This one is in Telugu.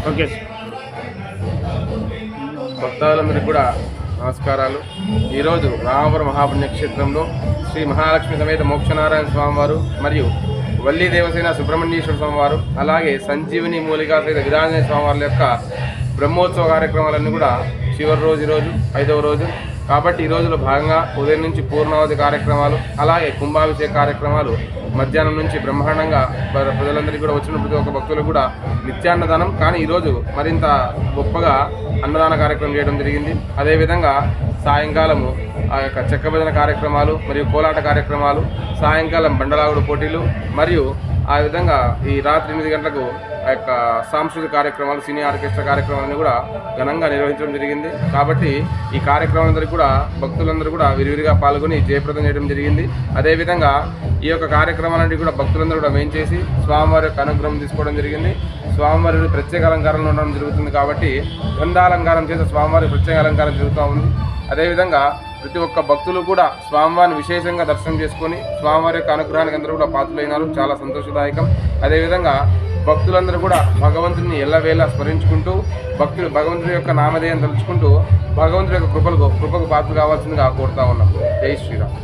ఓకే. భక్తులందరికీ కూడా నమస్కారాలు. ఈరోజు రామపురం మహాపుణ్యక్షేత్రంలో శ్రీ మహాలక్ష్మి సమేత మోక్షనారాయణ స్వామివారు మరియు వల్లీ దేవసేన సుబ్రహ్మణ్యేశ్వర స్వామివారు అలాగే సంజీవిని మూలికా సహిత వీరాంజనేయ స్వామివారి యొక్క బ్రహ్మోత్సవ కార్యక్రమాలన్నీ కూడా చివరి రోజు ఈరోజు 5వ రోజు కాబట్టి ఈ రోజులో భాగంగా ఉదయం నుంచి పూర్ణావధి కార్యక్రమాలు అలాగే కుంభాభిషేక కార్యక్రమాలు మధ్యాహ్నం నుంచి బ్రహ్మాండంగా ప్రజలందరికీ కూడా వచ్చిన ప్రతి ఒక్క భక్తులకు కూడా నిత్యాన్నదానం. కానీ ఈరోజు మరింత గొప్పగా అన్నదాన కార్యక్రమం చేయడం జరిగింది. అదేవిధంగా సాయంకాలము ఆ యొక్క చెక్క భజన కార్యక్రమాలు మరియు కోలాట కార్యక్రమాలు, సాయంకాలం బండలాగుడు పోటీలు మరియు ఆ విధంగా ఈ రాత్రి 8 గంటలకు ఆ యొక్క సాంస్కృతిక కార్యక్రమాలు, సినీ ఆర్కెస్ట్రా కార్యక్రమాలన్నీ కూడా ఘనంగా నిర్వహించడం జరిగింది. కాబట్టి ఈ కార్యక్రమాలందరికీ కూడా భక్తులందరూ కూడా విరివిరిగా పాల్గొని జయప్రదం చేయడం జరిగింది. అదేవిధంగా ఈ యొక్క కార్యక్రమాలన్నీ కూడా భక్తులందరూ కూడా వేయించేసి స్వామివారి యొక్క అనుగ్రహం తీసుకోవడం జరిగింది. స్వామివారి ప్రత్యేక అలంకారంలో ఉండడం జరుగుతుంది కాబట్టి గంధాలంకారం చేసే స్వామివారి ప్రత్యేక అలంకారం జరుగుతూ ఉంది. అదేవిధంగా ప్రతి ఒక్క భక్తులు కూడా స్వామివారిని విశేషంగా దర్శనం చేసుకొని స్వామివారి యొక్క అనుగ్రహానికి అందరూ కూడా పాత్రులైనారు. చాలా సంతోషదాయకం. అదేవిధంగా భక్తులందరూ కూడా భగవంతుని ఎల్లవేళ స్మరించుకుంటూ భగవంతుడి యొక్క నామధేయం తలుచుకుంటూ భగవంతుడి యొక్క కృపకు పాత్ర కావాల్సిందిగా కోరుతా ఉన్నాం. జై శ్రీరామ్.